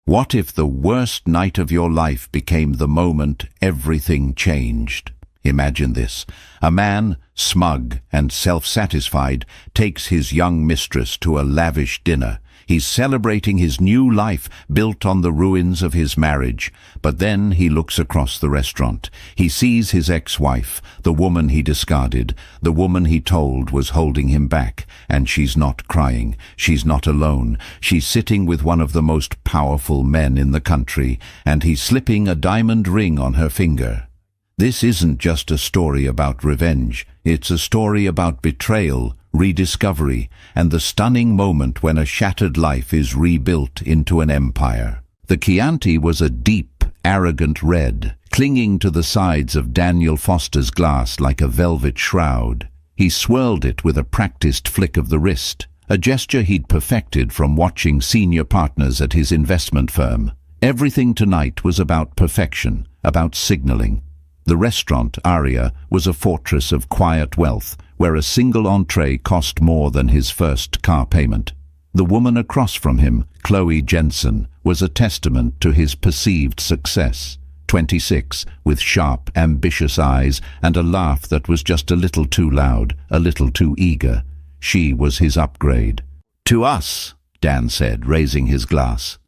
What if the worst night of your life became the moment everything changed? Imagine this. A man, smug and self-satisfied, takes his young mistress to a lavish dinner. He's celebrating his new life built on the ruins of his marriage. But then he looks across the restaurant. He sees his ex-wife, the woman he discarded, the woman he told was holding him back. And she's not crying. She's not alone. She's sitting with one of the most powerful men in the country, and he's slipping a diamond ring on her finger. This isn't just a story about revenge. It's a story about betrayal, rediscovery, and the stunning moment when a shattered life is rebuilt into an empire. The Chianti was a deep, arrogant red, clinging to the sides of Daniel Foster's glass like a velvet shroud. He swirled it with a practiced flick of the wrist, a gesture he'd perfected from watching senior partners at his investment firm. Everything tonight was about perfection, about signaling. The restaurant, Aria, was a fortress of quiet wealth, where a single entree cost more than his first car payment. The woman across from him, Chloe Jensen, was a testament to his perceived success. 26, with sharp, ambitious eyes and a laugh that was just a little too loud, a little too eager. She was his upgrade. "To us," Dan said, raising his glass.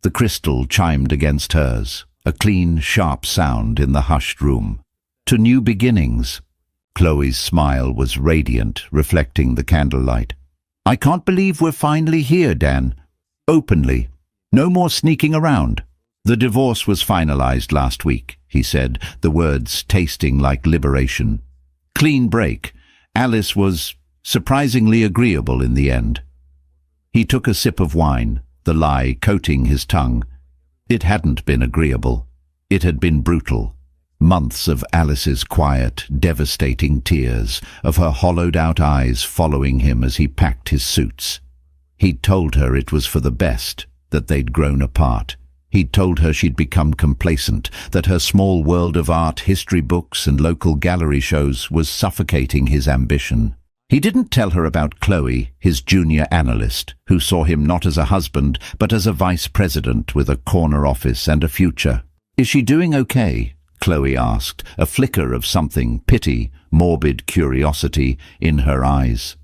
The crystal chimed against hers, a clean, sharp sound in the hushed room. "To new beginnings." Chloe's smile was radiant, reflecting the candlelight. "I can't believe we're finally here, Dan. Openly. No more sneaking around." "The divorce was finalized last week," he said, the words tasting like liberation. "Clean break. Alice was surprisingly agreeable in the end." He took a sip of wine, the lie coating his tongue. It hadn't been agreeable. It had been brutal. Months of Alice's quiet, devastating tears, of her hollowed-out eyes following him as he packed his suits. He'd told her it was for the best, that they'd grown apart. He'd told her she'd become complacent, that her small world of art, history books and local gallery shows was suffocating his ambition. He didn't tell her about Chloe, his junior analyst, who saw him not as a husband, but as a vice president with a corner office and a future. "Is she doing okay?" Chloe asked, a flicker of something, pity, morbid curiosity, in her eyes.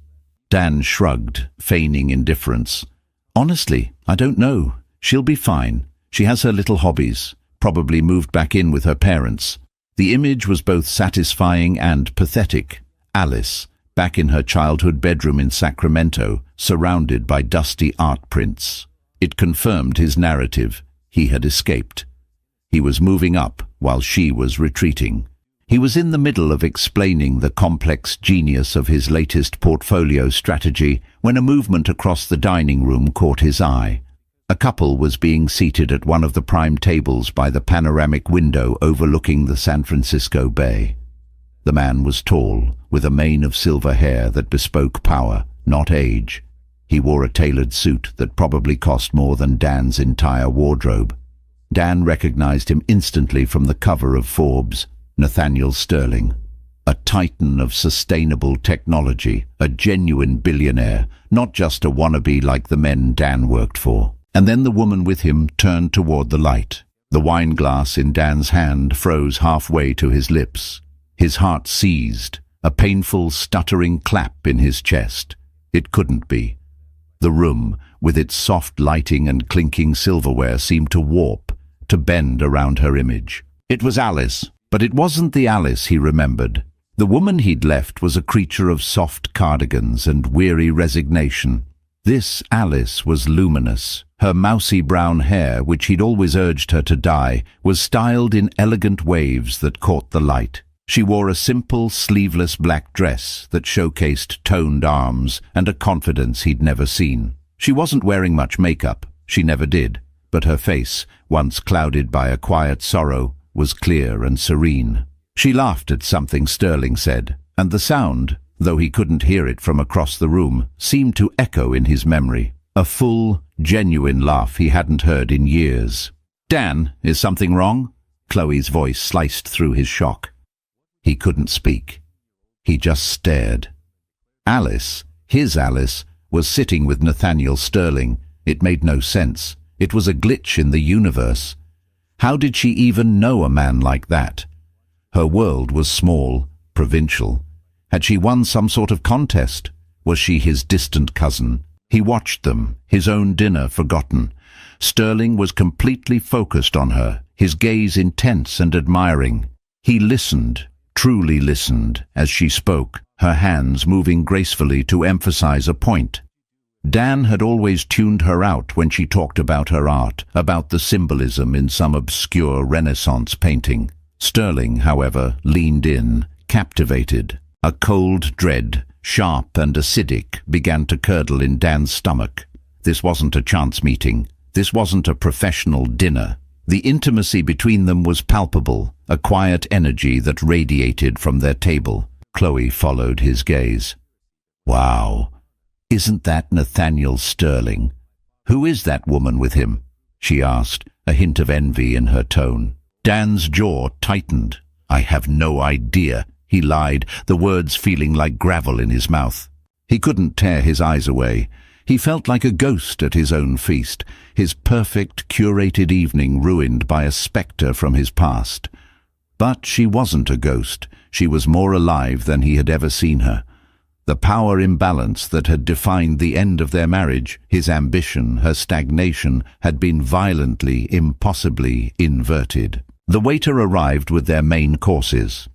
Dan shrugged, feigning indifference. "Honestly, I don't know. She'll be fine. She has her little hobbies, probably moved back in with her parents." The image was both satisfying and pathetic. Alice, back in her childhood bedroom in Sacramento, surrounded by dusty art prints. It confirmed his narrative. He had escaped. He was moving up while she was retreating. He was in the middle of explaining the complex genius of his latest portfolio strategy when a movement across the dining room caught his eye. A couple was being seated at one of the prime tables by the panoramic window overlooking the San Francisco Bay. The man was tall, with a mane of silver hair that bespoke power, not age. He wore a tailored suit that probably cost more than Dan's entire wardrobe. Dan recognized him instantly from the cover of Forbes, Nathaniel Sterling. A titan of sustainable technology, a genuine billionaire, not just a wannabe like the men Dan worked for. And then the woman with him turned toward the light. The wine glass in Dan's hand froze halfway to his lips. His heart seized, a painful, stuttering clap in his chest. It couldn't be. The room, with its soft lighting and clinking silverware, seemed to warp, to bend around her image. It was Alice, but it wasn't the Alice he remembered. The woman he'd left was a creature of soft cardigans and weary resignation. This Alice was luminous. Her mousy brown hair, which he'd always urged her to dye, was styled in elegant waves that caught the light. She wore a simple, sleeveless black dress that showcased toned arms and a confidence he'd never seen. She wasn't wearing much makeup, she never did, but her face, once clouded by a quiet sorrow, was clear and serene. She laughed at something Sterling said, and the sound, though he couldn't hear it from across the room, seemed to echo in his memory. A full, genuine laugh he hadn't heard in years. "Dan, is something wrong?" Chloe's voice sliced through his shock. He couldn't speak. He just stared. Alice, his Alice, was sitting with Nathaniel Sterling. It made no sense. It was a glitch in the universe. How did she even know a man like that? Her world was small, provincial. Had she won some sort of contest? Was she his distant cousin? He watched them, his own dinner forgotten. Sterling was completely focused on her, his gaze intense and admiring. He listened, truly listened, as she spoke, her hands moving gracefully to emphasize a point. Dan had always tuned her out when she talked about her art, about the symbolism in some obscure Renaissance painting. Sterling, however, leaned in, captivated. A cold dread, sharp and acidic, began to curdle in Dan's stomach. This wasn't a chance meeting. This wasn't a professional dinner. The intimacy between them was palpable, a quiet energy that radiated from their table. Chloe followed his gaze. "Wow, isn't that Nathaniel Sterling? Who is that woman with him?" she asked, a hint of envy in her tone. Dan's jaw tightened. "I have no idea," he lied, the words feeling like gravel in his mouth. He couldn't tear his eyes away. He felt like a ghost at his own feast, his perfect, curated evening ruined by a spectre from his past. But she wasn't a ghost. She was more alive than he had ever seen her. The power imbalance that had defined the end of their marriage, his ambition, her stagnation, had been violently, impossibly inverted. The waiter arrived with their main courses.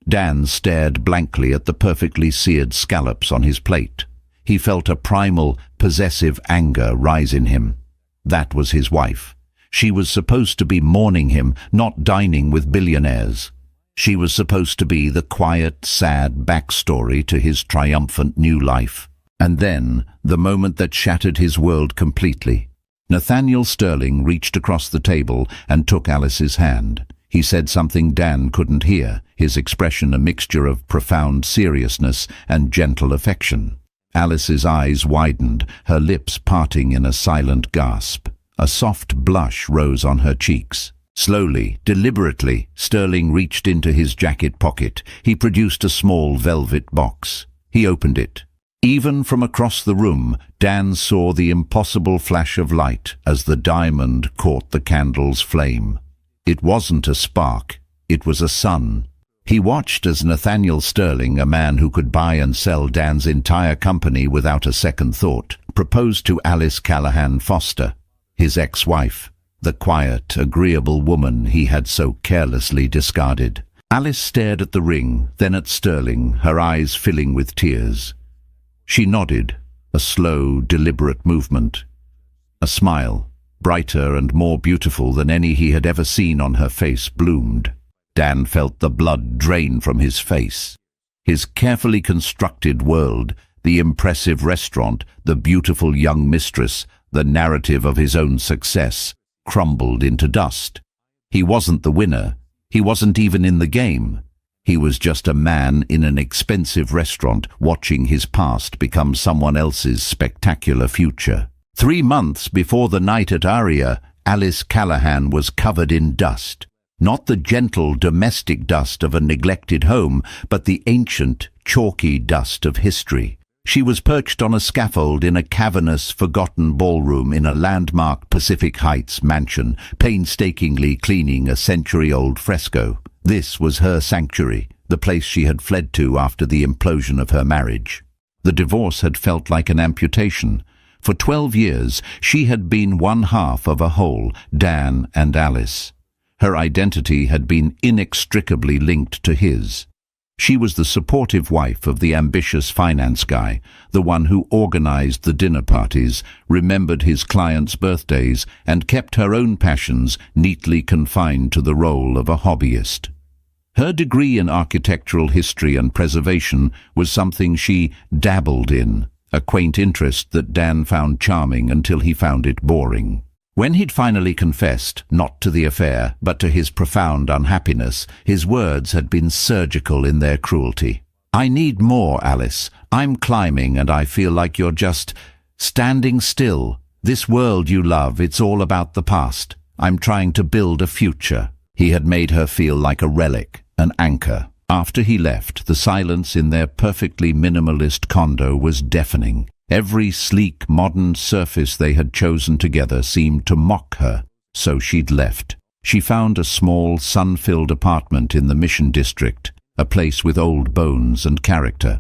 Dan stared blankly at the perfectly seared scallops on his plate. He felt a primal, possessive anger rise in him. That was his wife. She was supposed to be mourning him, not dining with billionaires. She was supposed to be the quiet, sad backstory to his triumphant new life. And then, the moment that shattered his world completely. Nathaniel Sterling reached across the table and took Alice's hand. He said something Dan couldn't hear, his expression a mixture of profound seriousness and gentle affection. Alice's eyes widened, her lips parting in a silent gasp. A soft blush rose on her cheeks. Slowly, deliberately, Sterling reached into his jacket pocket. He produced a small velvet box. He opened it. Even from across the room, Dan saw the impossible flash of light as the diamond caught the candle's flame. It wasn't a spark, it was a sun. He watched as Nathaniel Sterling, a man who could buy and sell Dan's entire company without a second thought, proposed to Alice Callahan Foster, his ex-wife, the quiet, agreeable woman he had so carelessly discarded. Alice stared at the ring, then at Sterling, her eyes filling with tears. She nodded, a slow, deliberate movement. A smile, brighter and more beautiful than any he had ever seen on her face, bloomed. Dan felt the blood drain from his face. His carefully constructed world, the impressive restaurant, the beautiful young mistress, the narrative of his own success, crumbled into dust. He wasn't the winner. He wasn't even in the game. He was just a man in an expensive restaurant watching his past become someone else's spectacular future. 3 months before the night at Aria, Alice Callahan was covered in dust. Not the gentle domestic dust of a neglected home, but the ancient, chalky dust of history. She was perched on a scaffold in a cavernous, forgotten ballroom in a landmark Pacific Heights mansion, painstakingly cleaning a century-old fresco. This was her sanctuary, the place she had fled to after the implosion of her marriage. The divorce had felt like an amputation. For 12 years, she had been one half of a whole, Dan and Alice. Her identity had been inextricably linked to his. She was the supportive wife of the ambitious finance guy, the one who organized the dinner parties, remembered his clients' birthdays, and kept her own passions neatly confined to the role of a hobbyist. Her degree in architectural history and preservation was something she dabbled in, a quaint interest that Dan found charming until he found it boring. When he'd finally confessed, not to the affair, but to his profound unhappiness, his words had been surgical in their cruelty. "I need more, Alice. I'm climbing and I feel like you're just standing still. This world you love, it's all about the past. I'm trying to build a future." He had made her feel like a relic, an anchor. After he left, the silence in their perfectly minimalist condo was deafening. Every sleek, modern surface they had chosen together seemed to mock her, so she'd left. She found a small, sun-filled apartment in the Mission District, a place with old bones and character.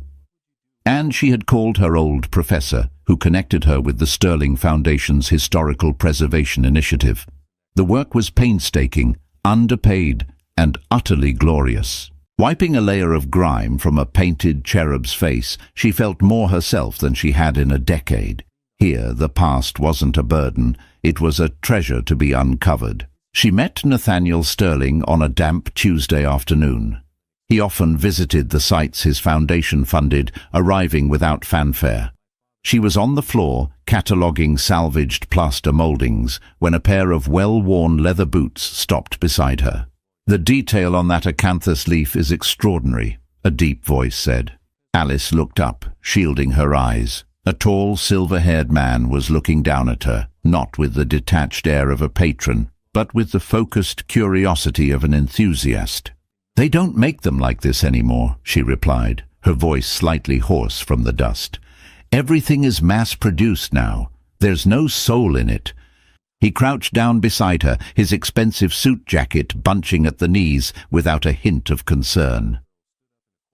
And she had called her old professor, who connected her with the Sterling Foundation's Historical Preservation Initiative. The work was painstaking, underpaid, and utterly glorious. Wiping a layer of grime from a painted cherub's face, she felt more herself than she had in a decade. Here, the past wasn't a burden, it was a treasure to be uncovered. She met Nathaniel Sterling on a damp Tuesday afternoon. He often visited the sites his foundation funded, arriving without fanfare. She was on the floor, cataloguing salvaged plaster moldings, when a pair of well-worn leather boots stopped beside her. "The detail on that acanthus leaf is extraordinary," a deep voice said. Alice looked up, shielding her eyes. A tall, silver-haired man was looking down at her, not with the detached air of a patron, but with the focused curiosity of an enthusiast. "They don't make them like this anymore," she replied, her voice slightly hoarse from the dust. "Everything is mass-produced now. There's no soul in it." He crouched down beside her, his expensive suit jacket bunching at the knees without a hint of concern.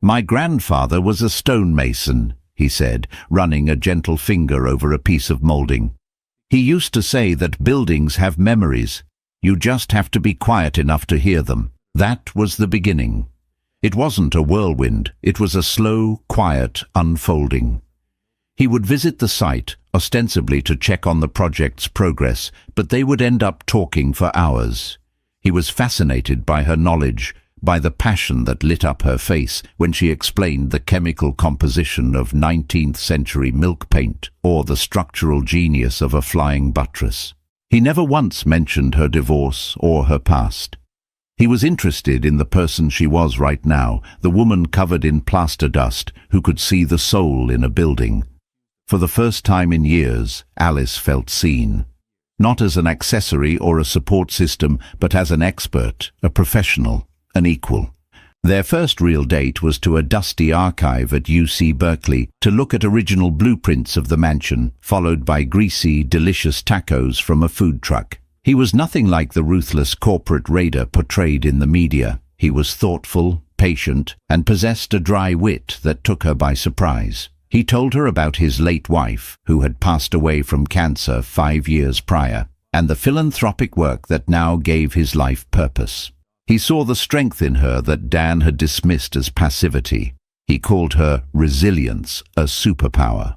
"My grandfather was a stonemason," he said, running a gentle finger over a piece of molding. "He used to say that buildings have memories. You just have to be quiet enough to hear them." That was the beginning. It wasn't a whirlwind, it was a slow, quiet unfolding. He would visit the site, ostensibly to check on the project's progress, but they would end up talking for hours. He was fascinated by her knowledge, by the passion that lit up her face when she explained the chemical composition of 19th-century milk paint or the structural genius of a flying buttress. He never once mentioned her divorce or her past. He was interested in the person she was right now, the woman covered in plaster dust who could see the soul in a building. For the first time in years, Alice felt seen. Not as an accessory or a support system, but as an expert, a professional, an equal. Their first real date was to a dusty archive at UC Berkeley to look at original blueprints of the mansion, followed by greasy, delicious tacos from a food truck. He was nothing like the ruthless corporate raider portrayed in the media. He was thoughtful, patient, and possessed a dry wit that took her by surprise. He told her about his late wife, who had passed away from cancer 5 years prior, and the philanthropic work that now gave his life purpose. He saw the strength in her that Dan had dismissed as passivity. He called her resilience, a superpower.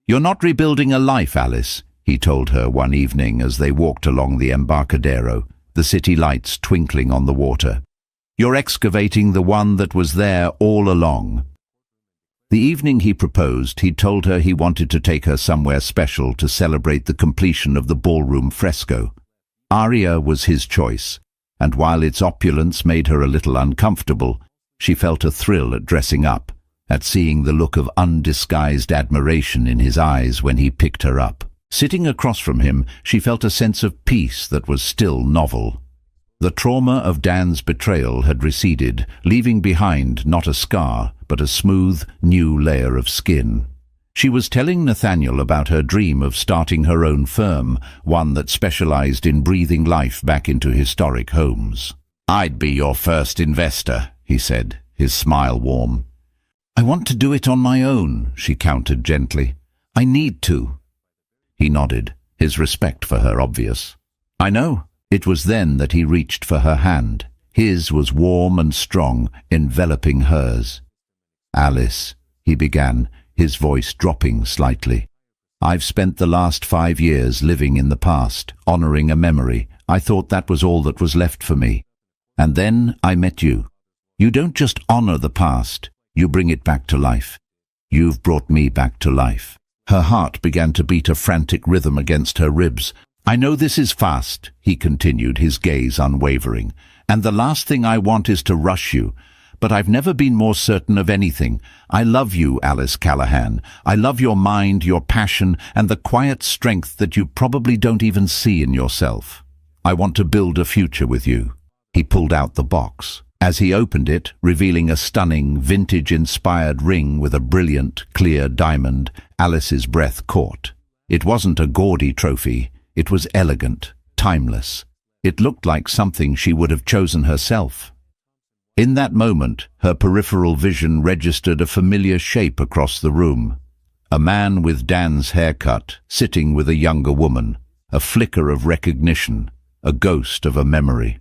"You're not rebuilding a life, Alice," he told her one evening as they walked along the Embarcadero, the city lights twinkling on the water. "You're excavating the one that was there all along." The evening he proposed, he told her he wanted to take her somewhere special to celebrate the completion of the ballroom fresco. Aria was his choice, and while its opulence made her a little uncomfortable, she felt a thrill at dressing up, at seeing the look of undisguised admiration in his eyes when he picked her up. Sitting across from him, she felt a sense of peace that was still novel. The trauma of Dan's betrayal had receded, leaving behind not a scar, but a smooth, new layer of skin. She was telling Nathaniel about her dream of starting her own firm, one that specialized in breathing life back into historic homes. "I'd be your first investor," he said, his smile warm. "I want to do it on my own," she countered gently. "I need to." He nodded, his respect for her obvious. "I know." It was then that he reached for her hand. His was warm and strong, enveloping hers. "Alice," he began, his voice dropping slightly. "I've spent the last 5 years living in the past, honoring a memory. I thought that was all that was left for me. And then I met you. You don't just honor the past, you bring it back to life. You've brought me back to life." Her heart began to beat a frantic rhythm against her ribs. "I know this is fast," he continued, his gaze unwavering, "and the last thing I want is to rush you. But I've never been more certain of anything. I love you, Alice Callahan. I love your mind, your passion, and the quiet strength that you probably don't even see in yourself. I want to build a future with you." He pulled out the box, As he opened it, revealing a stunning, vintage-inspired ring with a brilliant, clear diamond, Alice's breath caught. It wasn't a gaudy trophy. It was elegant, timeless. It looked like something she would have chosen herself. In that moment, her peripheral vision registered a familiar shape across the room. A man with Dan's haircut, sitting with a younger woman. A flicker of recognition, a ghost of a memory.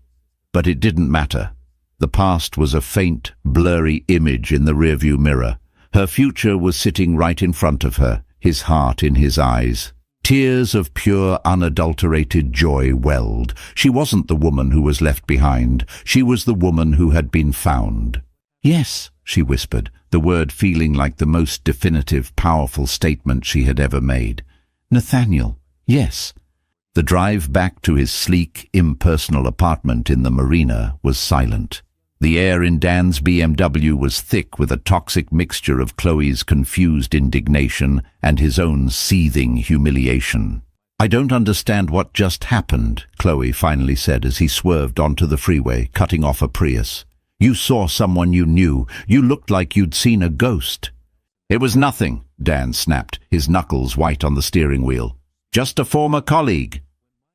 But it didn't matter. The past was a faint, blurry image in the rearview mirror. Her future was sitting right in front of her, his heart in his eyes. Tears of pure, unadulterated joy welled. She wasn't the woman who was left behind. She was the woman who had been found. "Yes," she whispered, the word feeling like the most definitive, powerful statement she had ever made. "Nathaniel, yes." The drive back to his sleek, impersonal apartment in the marina was silent. The air in Dan's BMW was thick with a toxic mixture of Chloe's confused indignation and his own seething humiliation. "I don't understand what just happened," Chloe finally said as he swerved onto the freeway, cutting off a Prius. "You saw someone you knew. You looked like you'd seen a ghost." "It was nothing," Dan snapped, his knuckles white on the steering wheel. "Just a former colleague."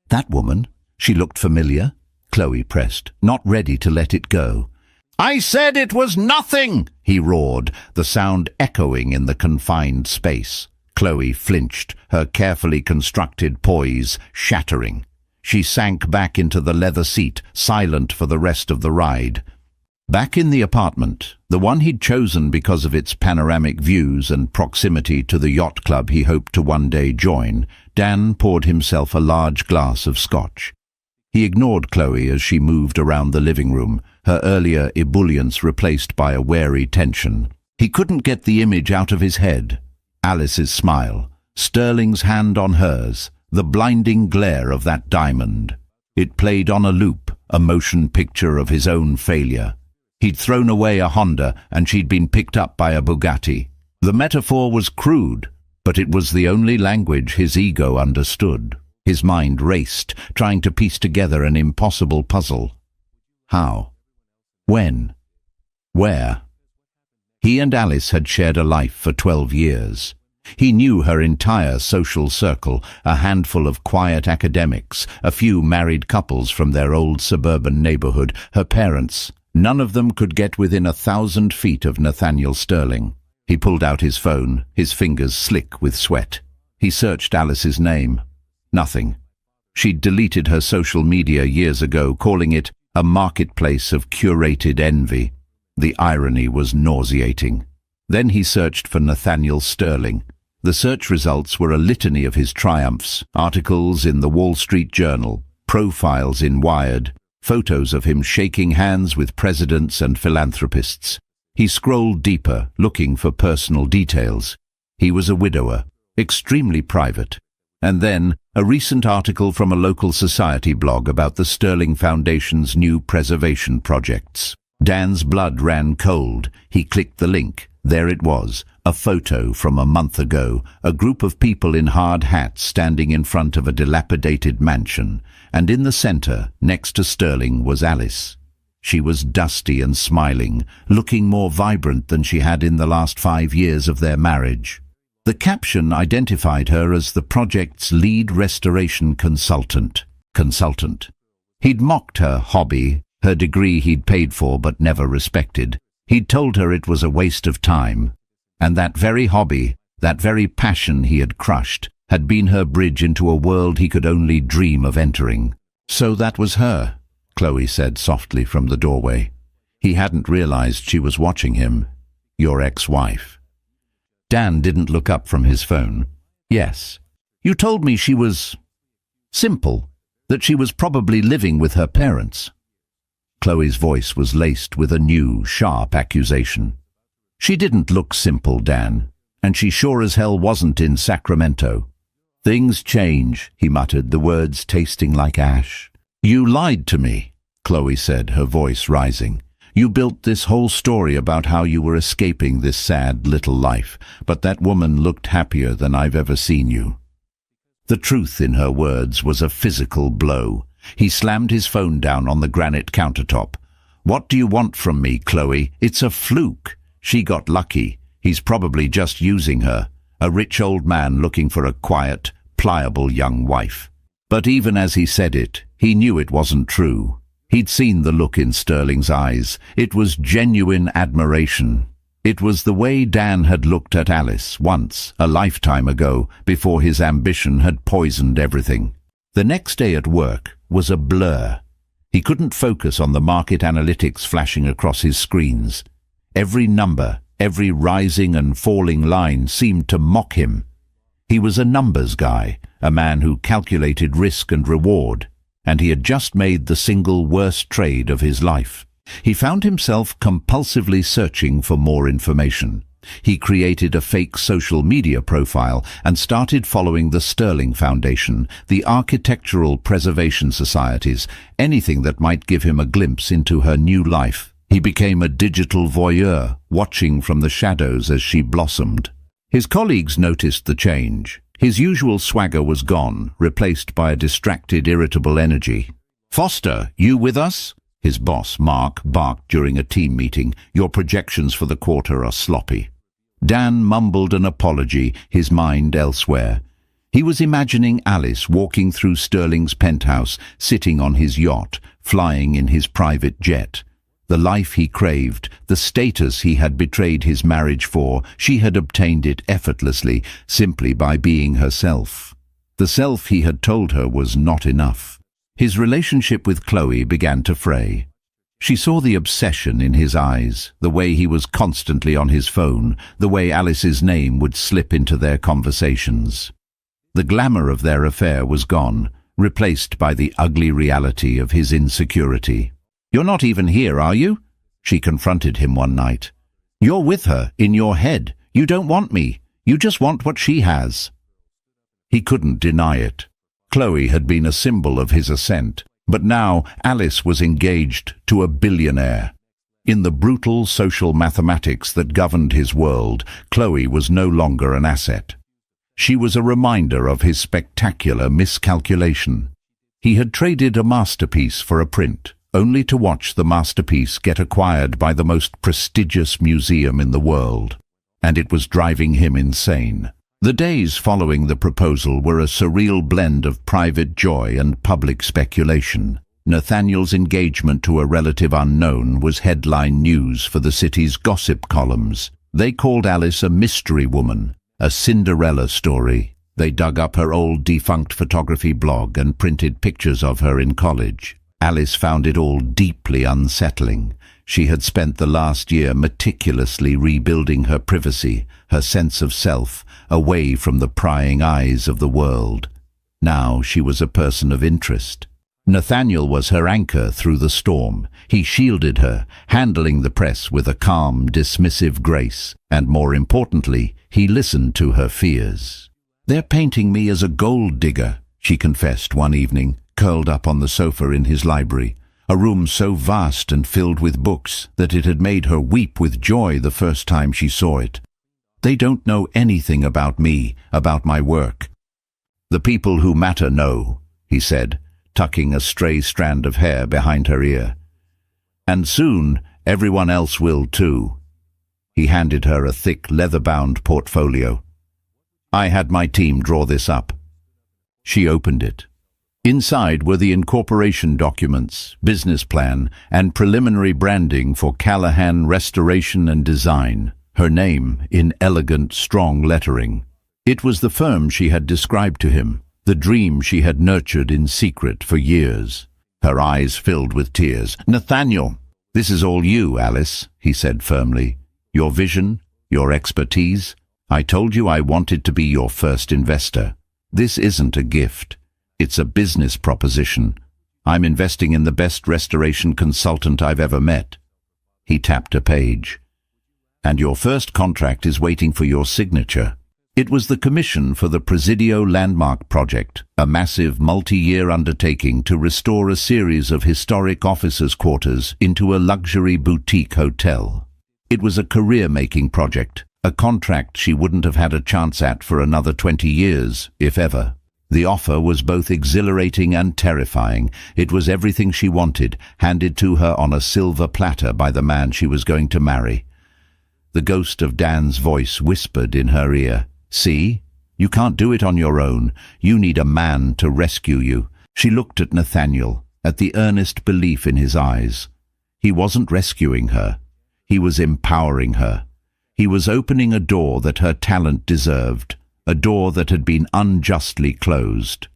"That woman? She looked familiar?" Chloe pressed, not ready to let it go. "I said it was nothing!" he roared, the sound echoing in the confined space. Chloe flinched, her carefully constructed poise shattering. She sank back into the leather seat, silent for the rest of the ride. Back in the apartment, the one he'd chosen because of its panoramic views and proximity to the yacht club he hoped to one day join, Dan poured himself a large glass of scotch. He ignored Chloe as she moved around the living room, her earlier ebullience replaced by a wary tension. He couldn't get the image out of his head. Alice's smile, Sterling's hand on hers, the blinding glare of that diamond. It played on a loop, a motion picture of his own failure. He'd thrown away a Honda and she'd been picked up by a Bugatti. The metaphor was crude, but it was the only language his ego understood. His mind raced, trying to piece together an impossible puzzle. How? When? Where? He and Alice had shared a life for 12 years. He knew her entire social circle, a handful of quiet academics, a few married couples from their old suburban neighborhood, her parents. None of them could get within 1,000 feet of Nathaniel Sterling. He pulled out his phone, his fingers slick with sweat. He searched Alice's name. Nothing. She'd deleted her social media years ago, calling it a marketplace of curated envy. The irony was nauseating. Then he searched for Nathaniel Sterling. The search results were a litany of his triumphs, articles in the Wall Street Journal, profiles in Wired, photos of him shaking hands with presidents and philanthropists. He scrolled deeper, looking for personal details. He was a widower, extremely private. And then, a recent article from a local society blog about the Sterling Foundation's new preservation projects. Dan's blood ran cold. He clicked the link. There it was, a photo from a month ago, a group of people in hard hats standing in front of a dilapidated mansion, and in the center, next to Sterling, was Alice. She was dusty and smiling, looking more vibrant than she had in the last 5 years of their marriage. The caption identified her as the project's lead restoration consultant. He'd mocked her hobby, her degree he'd paid for but never respected. He'd told her it was a waste of time. And that very hobby, that very passion he had crushed, had been her bridge into a world he could only dream of entering. "So that was her," Chloe said softly from the doorway. He hadn't realized she was watching him. "Your ex-wife." Dan didn't look up from his phone. "Yes. You told me she was simple, that she was probably living with her parents." Chloe's voice was laced with a new, sharp accusation. "She didn't look simple, Dan, and she sure as hell wasn't in Sacramento." "Things change," he muttered, the words tasting like ash. "You lied to me," Chloe said, her voice rising. "You built this whole story about how you were escaping this sad little life, but that woman looked happier than I've ever seen you." The truth in her words was a physical blow. He slammed his phone down on the granite countertop. "What do you want from me, Chloe? It's a fluke. She got lucky. He's probably just using her. A rich old man looking for a quiet, pliable young wife." But even as he said it, he knew it wasn't true. He'd seen the look in Sterling's eyes. It was genuine admiration. It was the way Dan had looked at Alice once, a lifetime ago, before his ambition had poisoned everything. The next day at work was a blur. He couldn't focus on the market analytics flashing across his screens. Every number, every rising and falling line seemed to mock him. He was a numbers guy, a man who calculated risk and reward, and he had just made the single worst trade of his life. He found himself compulsively searching for more information. He created a fake social media profile and started following the Sterling Foundation, the Architectural Preservation Societies, anything that might give him a glimpse into her new life. He became a digital voyeur, watching from the shadows as she blossomed. His colleagues noticed the change. His usual swagger was gone, replaced by a distracted, irritable energy. "Foster, you with us?" His boss, Mark, barked during a team meeting. "Your projections for the quarter are sloppy." Dan mumbled an apology, his mind elsewhere. He was imagining Alice walking through Sterling's penthouse, sitting on his yacht, flying in his private jet. The life he craved, the status he had betrayed his marriage for, she had obtained it effortlessly, simply by being herself. The self he had told her was not enough. His relationship with Chloe began to fray. She saw the obsession in his eyes, the way he was constantly on his phone, the way Alice's name would slip into their conversations. The glamour of their affair was gone, replaced by the ugly reality of his insecurity. "You're not even here, are you?" she confronted him one night. "You're with her, in your head. You don't want me. You just want what she has." He couldn't deny it. Chloe had been a symbol of his ascent, but now Alice was engaged to a billionaire. In the brutal social mathematics that governed his world, Chloe was no longer an asset. She was a reminder of his spectacular miscalculation. He had traded a masterpiece for a print, only to watch the masterpiece get acquired by the most prestigious museum in the world. And it was driving him insane. The days following the proposal were a surreal blend of private joy and public speculation. Nathaniel's engagement to a relative unknown was headline news for the city's gossip columns. They called Alice a mystery woman, a Cinderella story. They dug up her old defunct photography blog and printed pictures of her in college. Alice found it all deeply unsettling. She had spent the last year meticulously rebuilding her privacy, her sense of self, away from the prying eyes of the world. Now she was a person of interest. Nathaniel was her anchor through the storm. He shielded her, handling the press with a calm, dismissive grace, and more importantly, he listened to her fears. "They're painting me as a gold digger," she confessed one evening, curled up on the sofa in his library, a room so vast and filled with books that it had made her weep with joy the first time she saw it. "They don't know anything about me, about my work." "The people who matter know," he said, tucking a stray strand of hair behind her ear. "And soon everyone else will too." He handed her a thick, leather-bound portfolio. "I had my team draw this up." She opened it. Inside were the incorporation documents, business plan, and preliminary branding for Callahan Restoration and Design, her name in elegant, strong lettering. It was the firm she had described to him, the dream she had nurtured in secret for years. Her eyes filled with tears. "Nathaniel, this is all you, Alice," he said firmly. "Your vision, your expertise. I told you I wanted to be your first investor. This isn't a gift. It's a business proposition. I'm investing in the best restoration consultant I've ever met." He tapped a page. "And your first contract is waiting for your signature." It was the commission for the Presidio Landmark Project, a massive multi-year undertaking to restore a series of historic officers' quarters into a luxury boutique hotel. It was a career-making project, a contract she wouldn't have had a chance at for another 20 years, if ever. The offer was both exhilarating and terrifying. It was everything she wanted, handed to her on a silver platter by the man she was going to marry. The ghost of Dan's voice whispered in her ear, "See? You can't do it on your own. You need a man to rescue you." She looked at Nathaniel, at the earnest belief in his eyes. He wasn't rescuing her. He was empowering her. He was opening a door that her talent deserved, a door that had been unjustly closed.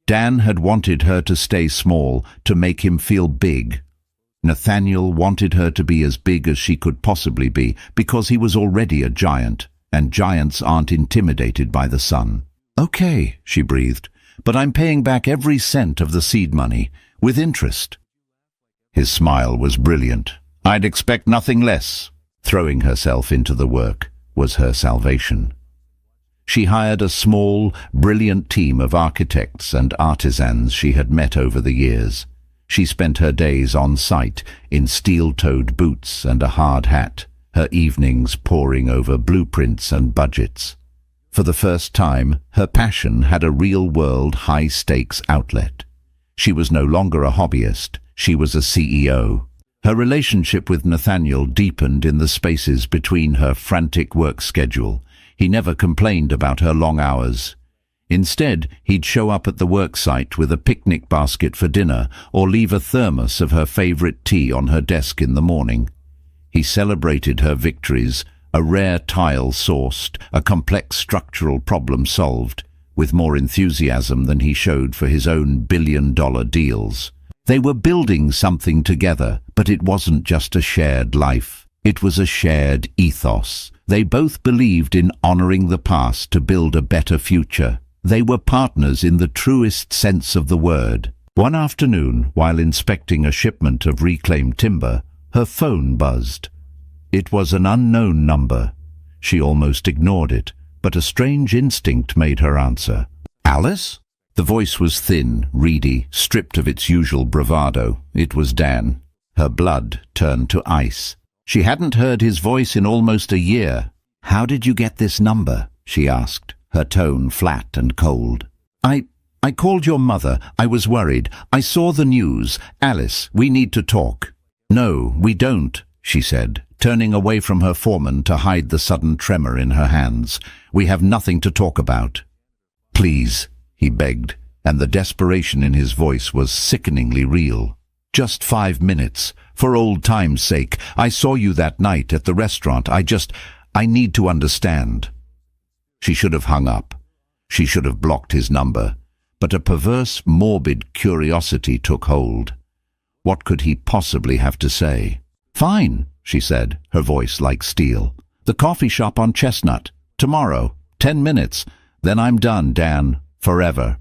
Dan had wanted her to stay small, to make him feel big. Nathaniel wanted her to be as big as she could possibly be, because he was already a giant, and giants aren't intimidated by the sun. "Okay," she breathed, "but I'm paying back every cent of the seed money, with interest." His smile was brilliant. "I'd expect nothing less." Throwing herself into the work was her salvation. She hired a small, brilliant team of architects and artisans she had met over the years. She spent her days on site in steel-toed boots and a hard hat, her evenings poring over blueprints and budgets. For the first time, her passion had a real-world, high-stakes outlet. She was no longer a hobbyist, she was a CEO. Her relationship with Nathaniel deepened in the spaces between her frantic work schedule. He never complained about her long hours. Instead, he'd show up at the work site with a picnic basket for dinner or leave a thermos of her favorite tea on her desk in the morning. He celebrated her victories, a rare tile sourced, a complex structural problem solved, with more enthusiasm than he showed for his own billion-dollar deals. They were building something together, but it wasn't just a shared life. It was a shared ethos. They both believed in honoring the past to build a better future. They were partners in the truest sense of the word. One afternoon, while inspecting a shipment of reclaimed timber, her phone buzzed. It was an unknown number. She almost ignored it, but a strange instinct made her answer. "Alice?" The voice was thin, reedy, stripped of its usual bravado. It was Dan. Her blood turned to ice. She hadn't heard his voice in almost a year. "How did you get this number?" she asked, her tone flat and cold. I called your mother. I was worried. I saw the news. Alice, we need to talk." "No, we don't," she said, turning away from her foreman to hide the sudden tremor in her hands. "We have nothing to talk about." "Please," he begged, and the desperation in his voice was sickeningly real. "Just 5 minutes. For old time's sake. I saw you that night at the restaurant. I need to understand." She should have hung up. She should have blocked his number. But a perverse, morbid curiosity took hold. What could he possibly have to say? "Fine," she said, her voice like steel. "The coffee shop on Chestnut. Tomorrow. 10 minutes. Then I'm done, Dan. Forever."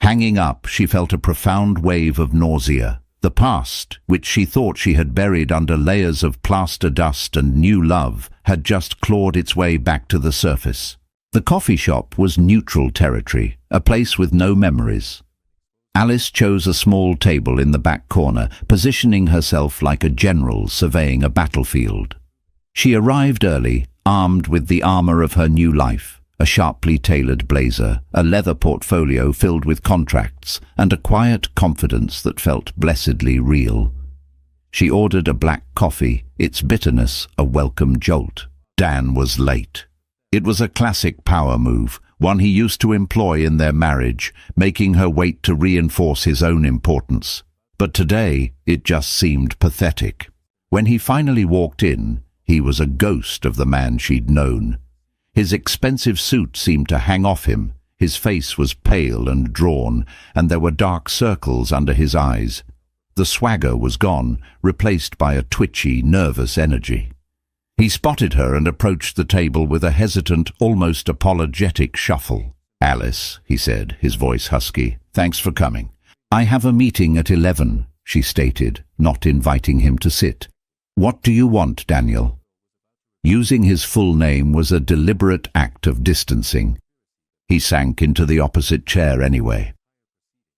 Hanging up, she felt a profound wave of nausea. The past, which she thought she had buried under layers of plaster dust and new love, had just clawed its way back to the surface. The coffee shop was neutral territory, a place with no memories. Alice chose a small table in the back corner, positioning herself like a general surveying a battlefield. She arrived early, armed with the armor of her new life, a sharply tailored blazer, a leather portfolio filled with contracts, and a quiet confidence that felt blessedly real. She ordered a black coffee, its bitterness a welcome jolt. Dan was late. It was a classic power move, one he used to employ in their marriage, making her wait to reinforce his own importance. But today, it just seemed pathetic. When he finally walked in, he was a ghost of the man she'd known. His expensive suit seemed to hang off him. His face was pale and drawn, and there were dark circles under his eyes. The swagger was gone, replaced by a twitchy, nervous energy. He spotted her and approached the table with a hesitant, almost apologetic shuffle. "Alice," he said, his voice husky, "thanks for coming." "I have a meeting at 11, she stated, not inviting him to sit. "What do you want, Daniel?" Using his full name was a deliberate act of distancing. He sank into the opposite chair anyway.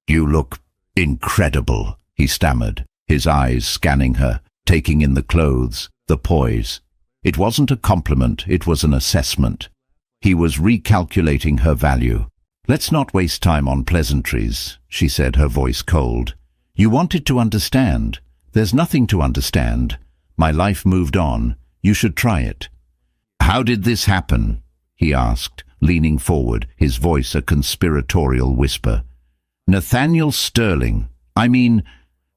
"You look incredible," he stammered, his eyes scanning her, taking in the clothes, the poise. It wasn't a compliment, it was an assessment. He was recalculating her value. "Let's not waste time on pleasantries," she said, her voice cold. "You wanted to understand. There's nothing to understand. My life moved on. You should try it." "How did this happen?" he asked, leaning forward, his voice a conspiratorial whisper. "Nathaniel Sterling. I mean,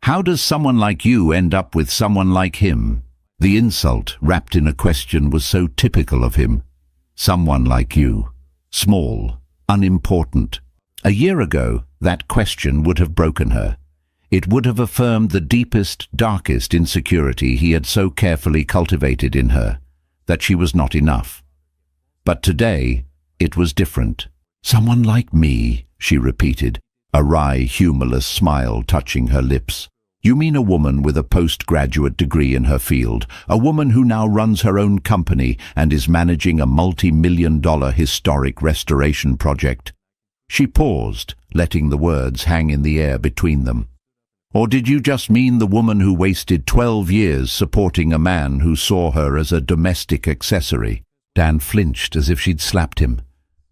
how does someone like you end up with someone like him?" The insult, wrapped in a question, was so typical of him. Someone like you. Small, unimportant. A year ago, that question would have broken her. It would have affirmed the deepest, darkest insecurity he had so carefully cultivated in her, that she was not enough. But today, it was different. "Someone like me," she repeated, a wry, humorless smile touching her lips. "You mean a woman with a postgraduate degree in her field, a woman who now runs her own company and is managing a multi-million-dollar historic restoration project?" She paused, letting the words hang in the air between them. "Or did you just mean the woman who wasted 12 years supporting a man who saw her as a domestic accessory?" Dan flinched as if she'd slapped him.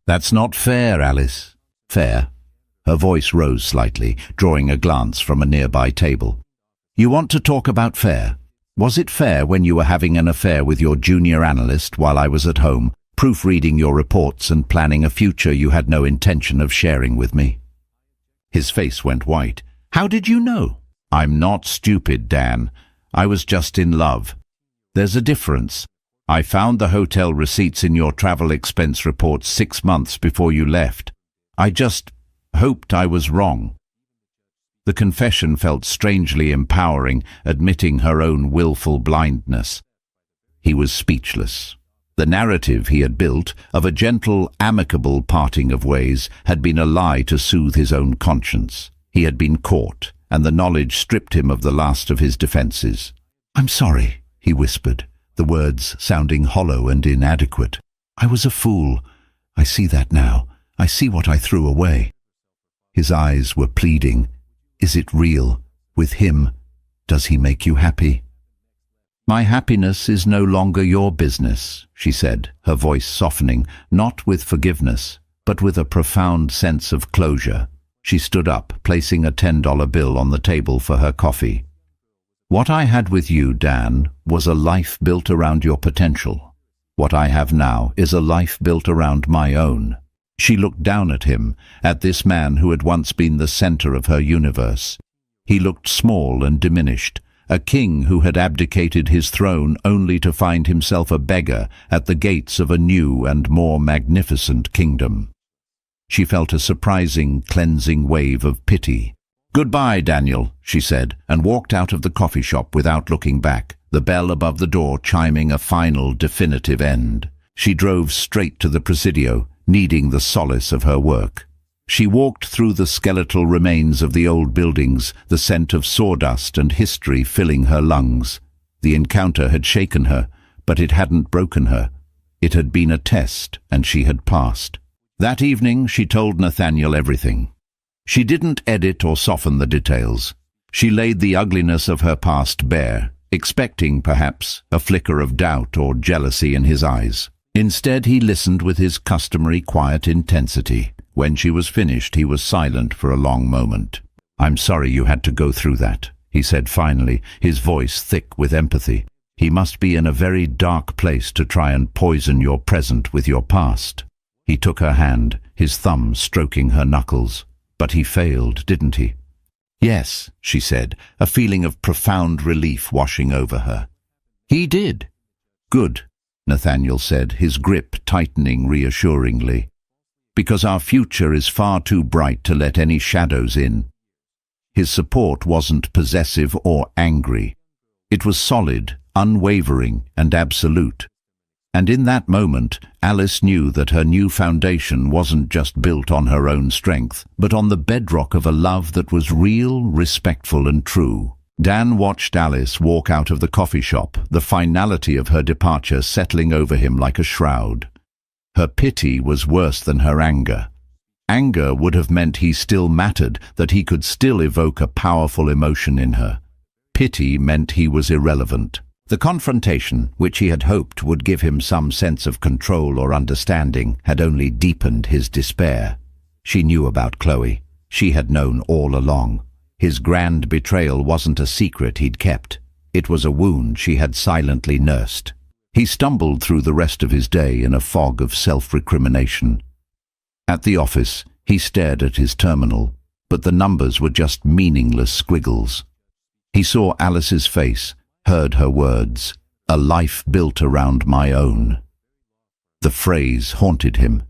"That's not fair, Alice." "Fair?" Her voice rose slightly, drawing a glance from a nearby table. "You want to talk about fair? Was it fair when you were having an affair with your junior analyst while I was at home, proofreading your reports and planning a future you had no intention of sharing with me?" His face went white. "How did you know?" "I'm not stupid, Dan. I was just in love. There's a difference. I found the hotel receipts in your travel expense report 6 months before you left. I just hoped I was wrong." The confession felt strangely empowering, admitting her own willful blindness. He was speechless. The narrative he had built of a gentle, amicable parting of ways had been a lie to soothe his own conscience. He had been caught, and the knowledge stripped him of the last of his defenses. "I'm sorry," he whispered, the words sounding hollow and inadequate. "I was a fool. I see that now. I see what I threw away." His eyes were pleading. "Is it real? With him? Does he make you happy?" "My happiness is no longer your business," she said, her voice softening, not with forgiveness, but with a profound sense of closure. She stood up, placing a $10 bill on the table for her coffee. "What I had with you, Dan, was a life built around your potential. What I have now is a life built around my own." She looked down at him, at this man who had once been the center of her universe. He looked small and diminished, a king who had abdicated his throne only to find himself a beggar at the gates of a new and more magnificent kingdom. She felt a surprising, cleansing wave of pity. "Goodbye, Daniel," she said, and walked out of the coffee shop without looking back, the bell above the door chiming a final, definitive end. She drove straight to the Presidio, needing the solace of her work. She walked through the skeletal remains of the old buildings, the scent of sawdust and history filling her lungs. The encounter had shaken her, but it hadn't broken her. It had been a test, and she had passed. That evening, she told Nathaniel everything. She didn't edit or soften the details. She laid the ugliness of her past bare, expecting, perhaps, a flicker of doubt or jealousy in his eyes. Instead, he listened with his customary quiet intensity. When she was finished, he was silent for a long moment. "I'm sorry you had to go through that," he said finally, his voice thick with empathy. "He must be in a very dark place to try and poison your present with your past." He took her hand, his thumb stroking her knuckles. "But he failed, didn't he?" "Yes," she said, a feeling of profound relief washing over her. "He did." "Good," Nathaniel said, his grip tightening reassuringly. "Because our future is far too bright to let any shadows in." His support wasn't possessive or angry. It was solid, unwavering, and absolute. And in that moment, Alice knew that her new foundation wasn't just built on her own strength, but on the bedrock of a love that was real, respectful, and true. Dan watched Alice walk out of the coffee shop, the finality of her departure settling over him like a shroud. Her pity was worse than her anger. Anger would have meant he still mattered, that he could still evoke a powerful emotion in her. Pity meant he was irrelevant. The confrontation, which he had hoped would give him some sense of control or understanding, had only deepened his despair. She knew about Chloe. She had known all along. His grand betrayal wasn't a secret he'd kept. It was a wound she had silently nursed. He stumbled through the rest of his day in a fog of self-recrimination. At the office, he stared at his terminal, but the numbers were just meaningless squiggles. He saw Alice's face, heard her words, "A life built around my own." The phrase haunted him.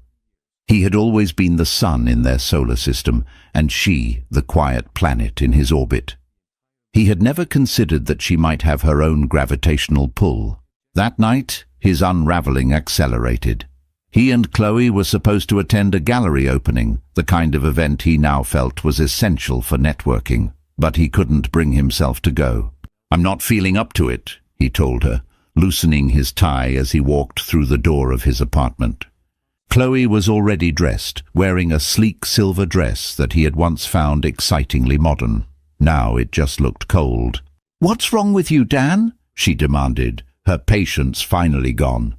He had always been the sun in their solar system, and she the quiet planet in his orbit. He had never considered that she might have her own gravitational pull. That night, his unraveling accelerated. He and Chloe were supposed to attend a gallery opening, the kind of event he now felt was essential for networking, but he couldn't bring himself to go. "I'm not feeling up to it," he told her, loosening his tie as he walked through the door of his apartment. Chloe was already dressed, wearing a sleek silver dress that he had once found excitingly modern. Now it just looked cold. "What's wrong with you, Dan?" she demanded, her patience finally gone.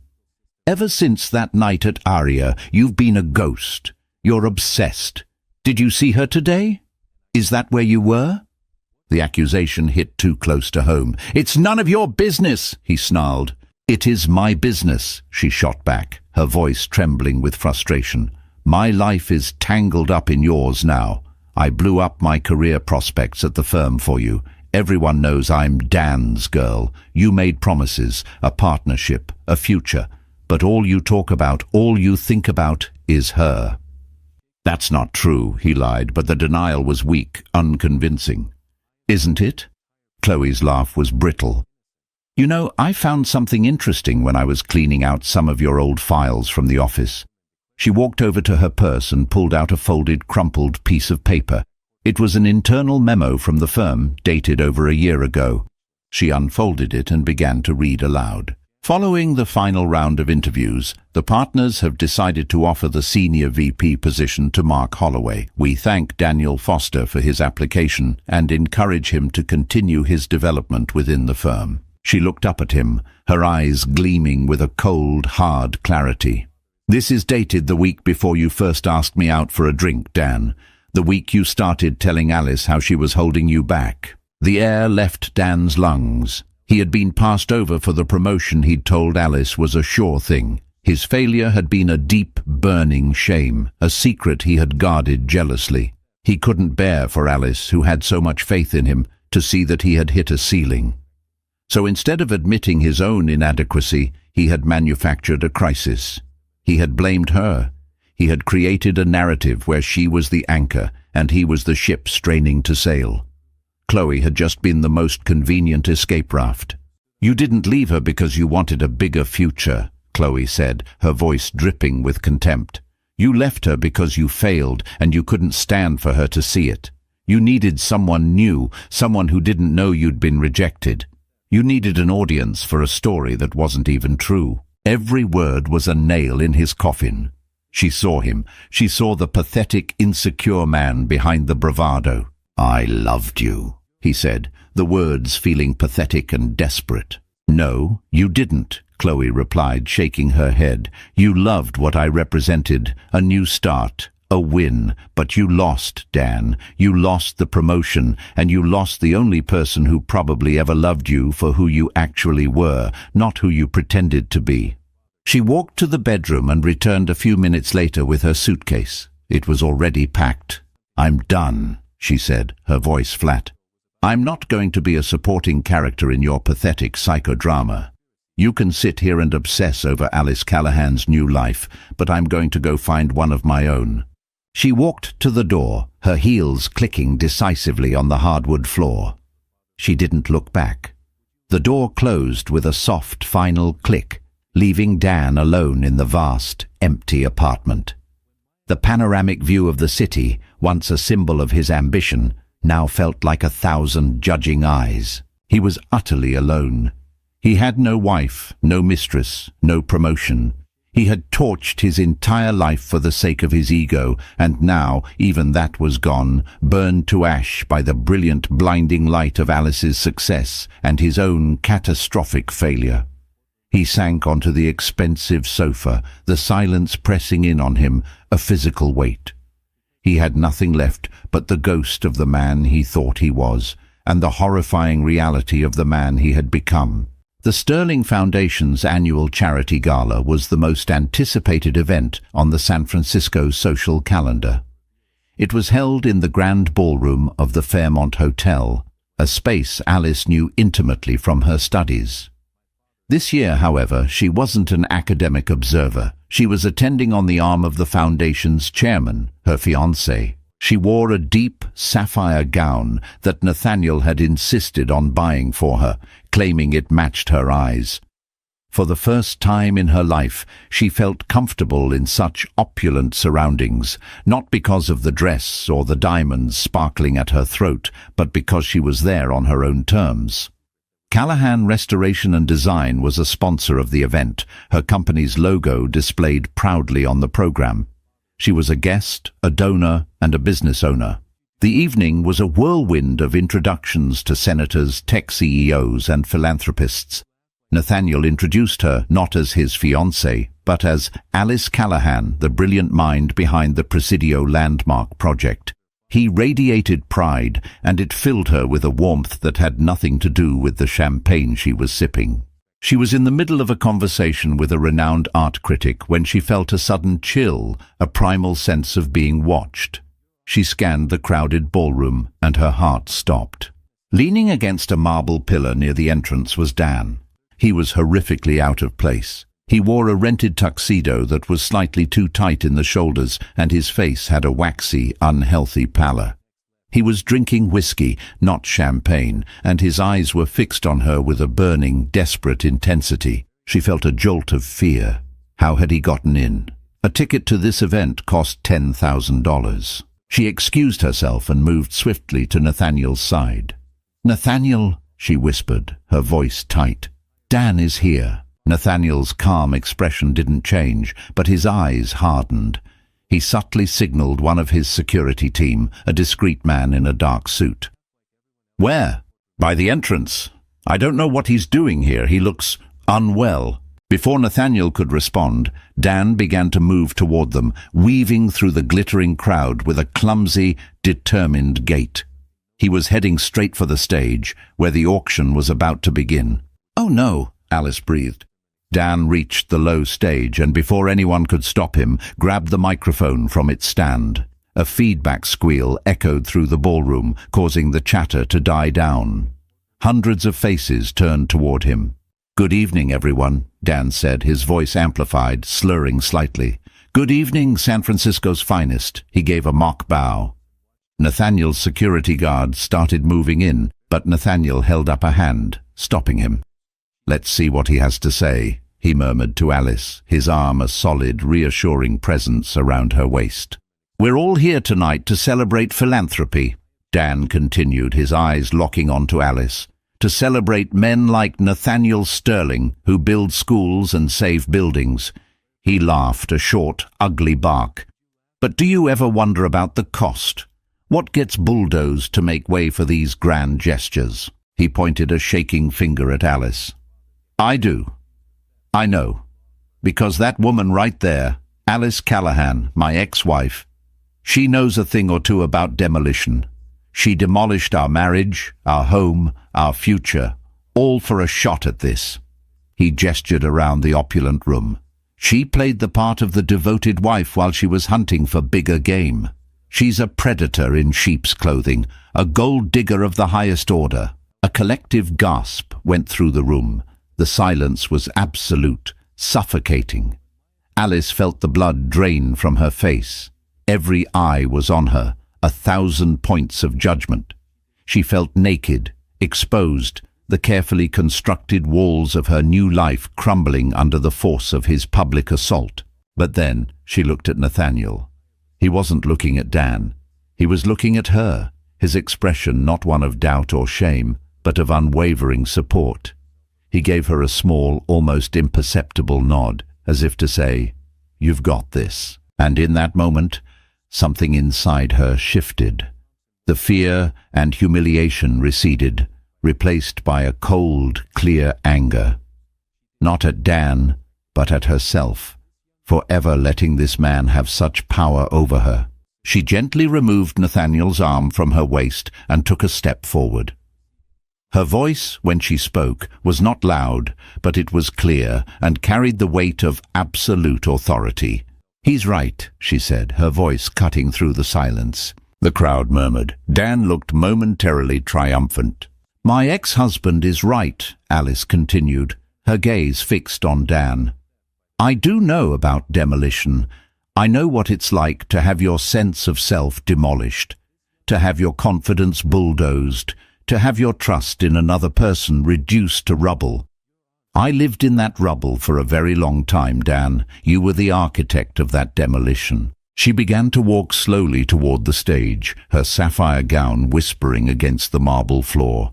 "Ever since that night at Aria, you've been a ghost. You're obsessed. Did you see her today? Is that where you were?" The accusation hit too close to home. "It's none of your business," he snarled. "It is my business," she shot back, her voice trembling with frustration. "My life is tangled up in yours now. I blew up my career prospects at the firm for you. Everyone knows I'm Dan's girl. You made promises, a partnership, a future. But all you talk about, all you think about, is her." "That's not true," he lied, but the denial was weak, unconvincing. "Isn't it?" Chloe's laugh was brittle. "You know, I found something interesting when I was cleaning out some of your old files from the office." She walked over to her purse and pulled out a folded, crumpled piece of paper. It was an internal memo from the firm, dated over a year ago. She unfolded it and began to read aloud. "Following the final round of interviews, the partners have decided to offer the senior VP position to Mark Holloway. We thank Daniel Foster for his application and encourage him to continue his development within the firm." She looked up at him, her eyes gleaming with a cold, hard clarity. "This is dated the week before you first asked me out for a drink, Dan. The week you started telling Alice how she was holding you back." The air left Dan's lungs. He had been passed over for the promotion he'd told Alice was a sure thing. His failure had been a deep, burning shame, a secret he had guarded jealously. He couldn't bear for Alice, who had so much faith in him, to see that he had hit a ceiling. So instead of admitting his own inadequacy, he had manufactured a crisis. He had blamed her. He had created a narrative where she was the anchor and he was the ship straining to sail. Chloe had just been the most convenient escape raft. "You didn't leave her because you wanted a bigger future," Chloe said, her voice dripping with contempt. "You left her because you failed and you couldn't stand for her to see it. You needed someone new, someone who didn't know you'd been rejected. You needed an audience for a story that wasn't even true." Every word was a nail in his coffin. She saw him. She saw the pathetic, insecure man behind the bravado. "I loved you," he said, the words feeling pathetic and desperate. "No, you didn't," Chloe replied, shaking her head. "You loved what I represented, a new start, a win, but you lost, Dan. You lost the promotion, and you lost the only person who probably ever loved you for who you actually were, not who you pretended to be." She walked to the bedroom and returned a few minutes later with her suitcase. It was already packed. "I'm done," she said, her voice flat. "I'm not going to be a supporting character in your pathetic psychodrama. You can sit here and obsess over Alice Callahan's new life, but I'm going to go find one of my own." She walked to the door, her heels clicking decisively on the hardwood floor. She didn't look back. The door closed with a soft final click, leaving Dan alone in the vast, empty apartment. The panoramic view of the city, once a symbol of his ambition, now felt like 1,000 judging eyes. He was utterly alone. He had no wife, no mistress, no promotion. He had torched his entire life for the sake of his ego, and now even that was gone, burned to ash by the brilliant, blinding light of Alice's success and his own catastrophic failure. He sank onto the expensive sofa, the silence pressing in on him, a physical weight. He had nothing left but the ghost of the man he thought he was, and the horrifying reality of the man he had become. The Sterling Foundation's annual charity gala was the most anticipated event on the San Francisco social calendar. It was held in the grand ballroom of the Fairmont Hotel, a space Alice knew intimately from her studies. This year, however, she wasn't an academic observer. She was attending on the arm of the foundation's chairman, her fiancé. She wore a deep sapphire gown that Nathaniel had insisted on buying for her, claiming it matched her eyes. For the first time in her life, she felt comfortable in such opulent surroundings, not because of the dress or the diamonds sparkling at her throat, but because she was there on her own terms. Callahan Restoration and Design was a sponsor of the event, her company's logo displayed proudly on the program. She was a guest, a donor, and a business owner. The evening was a whirlwind of introductions to senators, tech CEOs, and philanthropists. Nathaniel introduced her not as his fiancée, but as Alice Callahan, the brilliant mind behind the Presidio Landmark project. He radiated pride, and it filled her with a warmth that had nothing to do with the champagne she was sipping. She was in the middle of a conversation with a renowned art critic when she felt a sudden chill, a primal sense of being watched. She scanned the crowded ballroom, and her heart stopped. Leaning against a marble pillar near the entrance was Dan. He was horrifically out of place. He wore a rented tuxedo that was slightly too tight in the shoulders, and his face had a waxy, unhealthy pallor. He was drinking whiskey, not champagne, and his eyes were fixed on her with a burning, desperate intensity. She felt a jolt of fear. How had he gotten in? A ticket to this event cost $10,000. She excused herself and moved swiftly to Nathaniel's side. "Nathaniel," she whispered, her voice tight. "Dan is here." Nathaniel's calm expression didn't change, but his eyes hardened. He subtly signaled one of his security team, a discreet man in a dark suit. "Where?" "By the entrance. I don't know what he's doing here. He looks unwell." Before Nathaniel could respond, Dan began to move toward them, weaving through the glittering crowd with a clumsy, determined gait. He was heading straight for the stage, where the auction was about to begin. "Oh no," Alice breathed. Dan reached the low stage and before anyone could stop him, grabbed the microphone from its stand. A feedback squeal echoed through the ballroom, causing the chatter to die down. Hundreds of faces turned toward him. "Good evening, everyone," Dan said, his voice amplified, slurring slightly. "Good evening, San Francisco's finest." He gave a mock bow. Nathaniel's security guard started moving in, but Nathaniel held up a hand, stopping him. "Let's see what he has to say," he murmured to Alice, his arm a solid, reassuring presence around her waist. "We're all here tonight to celebrate philanthropy," Dan continued, his eyes locking onto Alice. "To celebrate men like Nathaniel Sterling, who build schools and save buildings." He laughed, a short, ugly bark. "But do you ever wonder about the cost? What gets bulldozed to make way for these grand gestures?" He pointed a shaking finger at Alice. "I do. I know. Because that woman right there, Alice Callahan, my ex-wife, she knows a thing or two about demolition. She demolished our marriage, our home, our future, all for a shot at this." He gestured around the opulent room. "She played the part of the devoted wife while she was hunting for bigger game. She's a predator in sheep's clothing, a gold digger of the highest order." A collective gasp went through the room. The silence was absolute, suffocating. Alice felt the blood drain from her face. Every eye was on her, 1,000 points of judgment. She felt naked, exposed, the carefully constructed walls of her new life crumbling under the force of his public assault. But then she looked at Nathaniel. He wasn't looking at Dan. He was looking at her, his expression not one of doubt or shame, but of unwavering support. He gave her a small, almost imperceptible nod, as if to say, "You've got this." And in that moment, something inside her shifted. The fear and humiliation receded, replaced by a cold, clear anger. Not at Dan, but at herself, for ever letting this man have such power over her. She gently removed Nathaniel's arm from her waist and took a step forward. Her voice, when she spoke, was not loud, but it was clear and carried the weight of absolute authority. "He's right," she said, her voice cutting through the silence. The crowd murmured. Dan looked momentarily triumphant. "My ex-husband is right," Alice continued, her gaze fixed on Dan. "I do know about demolition. I know what it's like to have your sense of self demolished, to have your confidence bulldozed, to have your trust in another person reduced to rubble. I lived in that rubble for a very long time, Dan. You were the architect of that demolition." She began to walk slowly toward the stage, her sapphire gown whispering against the marble floor.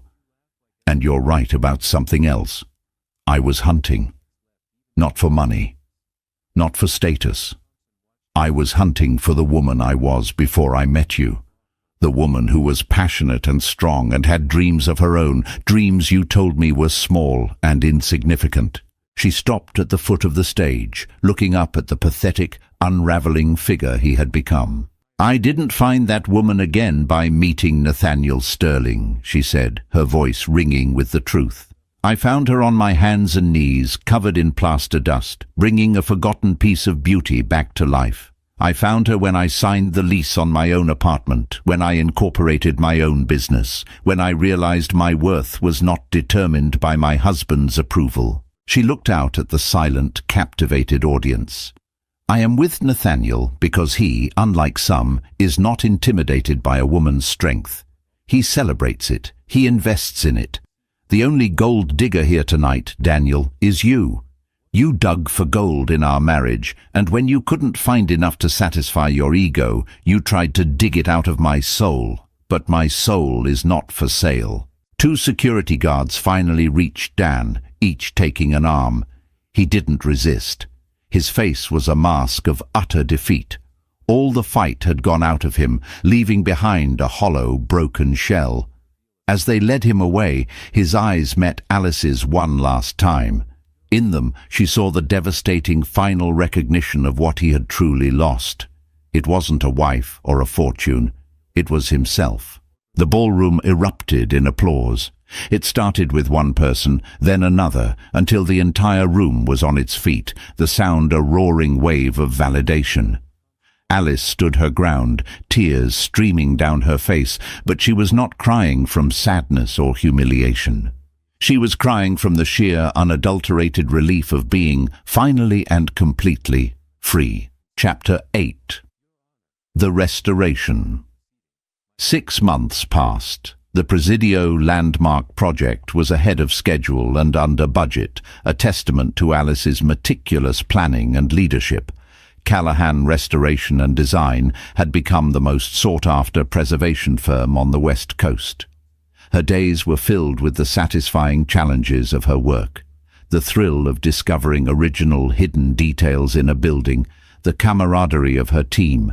"And you're right about something else. I was hunting. Not for money. Not for status. I was hunting for the woman I was before I met you. The woman who was passionate and strong and had dreams of her own, dreams you told me were small and insignificant." She stopped at the foot of the stage, looking up at the pathetic, unraveling figure he had become. "I didn't find that woman again by meeting Nathaniel Sterling," she said, her voice ringing with the truth. "I found her on my hands and knees, covered in plaster dust, bringing a forgotten piece of beauty back to life. I found her when I signed the lease on my own apartment, when I incorporated my own business, when I realized my worth was not determined by my husband's approval." She looked out at the silent, captivated audience. "I am with Nathaniel because he, unlike some, is not intimidated by a woman's strength. He celebrates it. He invests in it. The only gold digger here tonight, Daniel, is you. You dug for gold in our marriage, and when you couldn't find enough to satisfy your ego, you tried to dig it out of my soul. But my soul is not for sale." 2 security guards finally reached Dan, each taking an arm. He didn't resist. His face was a mask of utter defeat. All the fight had gone out of him, leaving behind a hollow, broken shell. As they led him away, his eyes met Alice's one last time. In them, she saw the devastating final recognition of what he had truly lost. It wasn't a wife or a fortune. It was himself. The ballroom erupted in applause. It started with one person, then another, until the entire room was on its feet, the sound a roaring wave of validation. Alice stood her ground, tears streaming down her face, but she was not crying from sadness or humiliation. She was crying from the sheer, unadulterated relief of being, finally and completely, free. Chapter 8. The Restoration. 6 months passed. The Presidio landmark project was ahead of schedule and under budget, a testament to Alice's meticulous planning and leadership. Callahan Restoration and Design had become the most sought-after preservation firm on the West Coast. Her days were filled with the satisfying challenges of her work, the thrill of discovering original hidden details in a building, the camaraderie of her team,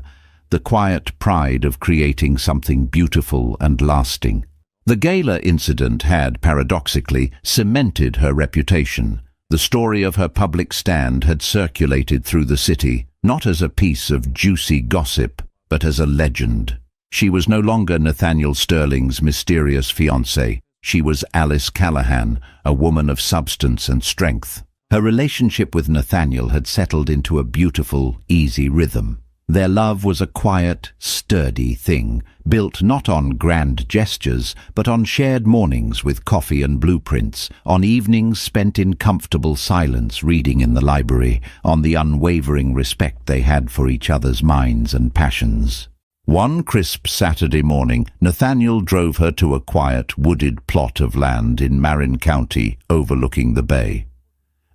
the quiet pride of creating something beautiful and lasting. The gala incident had, paradoxically, cemented her reputation. The story of her public stand had circulated through the city, not as a piece of juicy gossip, but as a legend. She was no longer Nathaniel Sterling's mysterious fiancée. She was Alice Callahan, a woman of substance and strength. Her relationship with Nathaniel had settled into a beautiful, easy rhythm. Their love was a quiet, sturdy thing, built not on grand gestures, but on shared mornings with coffee and blueprints, on evenings spent in comfortable silence reading in the library, on the unwavering respect they had for each other's minds and passions. One crisp Saturday morning, Nathaniel drove her to a quiet, wooded plot of land in Marin County, overlooking the bay.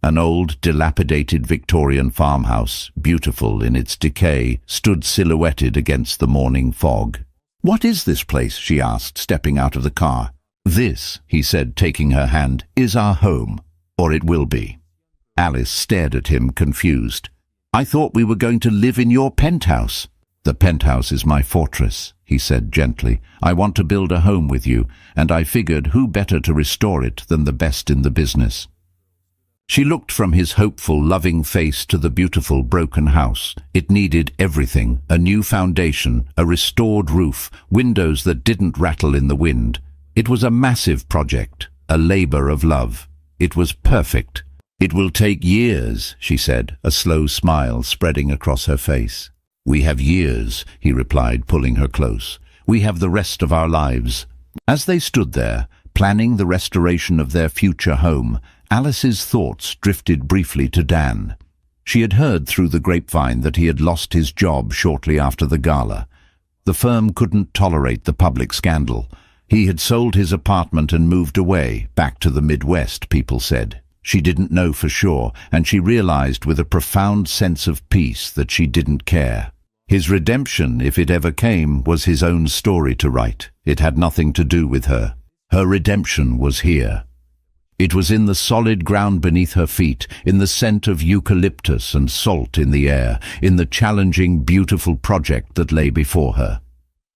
An old, dilapidated Victorian farmhouse, beautiful in its decay, stood silhouetted against the morning fog. "What is this place?" she asked, stepping out of the car. "This," he said, taking her hand, "is our home, or it will be." Alice stared at him, confused. "I thought we were going to live in your penthouse." "The penthouse is my fortress," he said gently. "I want to build a home with you, and I figured who better to restore it than the best in the business." She looked from his hopeful, loving face to the beautiful, broken house. It needed everything: a new foundation, a restored roof, windows that didn't rattle in the wind. It was a massive project, a labor of love. It was perfect. "It will take years," she said, a slow smile spreading across her face. "We have years," he replied, pulling her close. "We have the rest of our lives." As they stood there, planning the restoration of their future home, Alice's thoughts drifted briefly to Dan. She had heard through the grapevine that he had lost his job shortly after the gala. The firm couldn't tolerate the public scandal. He had sold his apartment and moved away, back to the Midwest, people said. She didn't know for sure, and she realized with a profound sense of peace that she didn't care. His redemption, if it ever came, was his own story to write. It had nothing to do with her. Her redemption was here. It was in the solid ground beneath her feet, in the scent of eucalyptus and salt in the air, in the challenging, beautiful project that lay before her.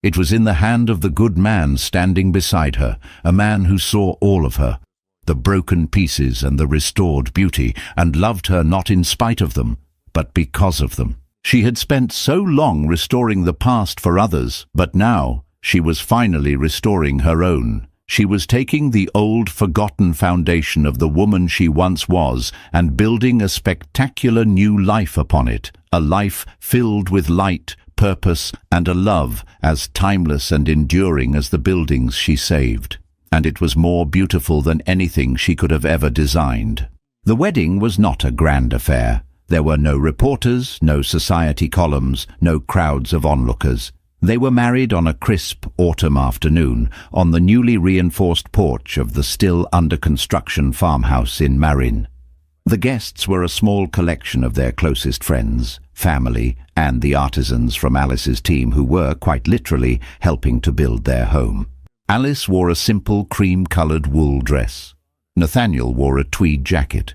It was in the hand of the good man standing beside her, a man who saw all of her, the broken pieces and the restored beauty, and loved her not in spite of them, but because of them. She had spent so long restoring the past for others, but now she was finally restoring her own. She was taking the old, forgotten foundation of the woman she once was and building a spectacular new life upon it, a life filled with light, purpose, and a love as timeless and enduring as the buildings she saved. And it was more beautiful than anything she could have ever designed. The wedding was not a grand affair. There were no reporters, no society columns, no crowds of onlookers. They were married on a crisp autumn afternoon on the newly reinforced porch of the still under-construction farmhouse in Marin. The guests were a small collection of their closest friends, family, and the artisans from Alice's team who were, quite literally, helping to build their home. Alice wore a simple cream-colored wool dress. Nathaniel wore a tweed jacket.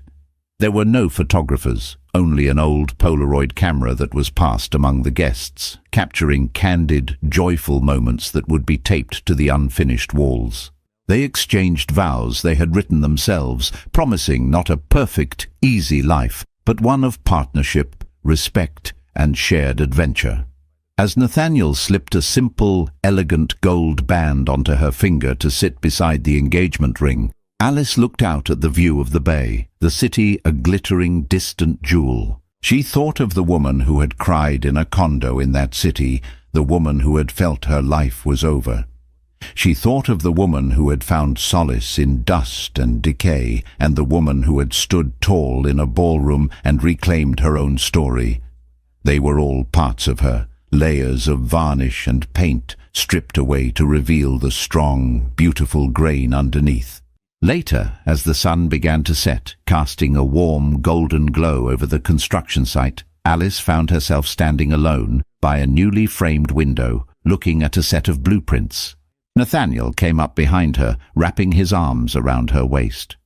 There were no photographers, only an old Polaroid camera that was passed among the guests, capturing candid, joyful moments that would be taped to the unfinished walls. They exchanged vows they had written themselves, promising not a perfect, easy life, but one of partnership, respect, and shared adventure. As Nathaniel slipped a simple, elegant gold band onto her finger to sit beside the engagement ring, Alice looked out at the view of the bay, the city a glittering, distant jewel. She thought of the woman who had cried in a condo in that city, the woman who had felt her life was over. She thought of the woman who had found solace in dust and decay, and the woman who had stood tall in a ballroom and reclaimed her own story. They were all parts of her, layers of varnish and paint stripped away to reveal the strong, beautiful grain underneath. Later, as the sun began to set, casting a warm, golden glow over the construction site, Alice found herself standing alone by a newly framed window, looking at a set of blueprints. Nathaniel came up behind her, wrapping his arms around her waist.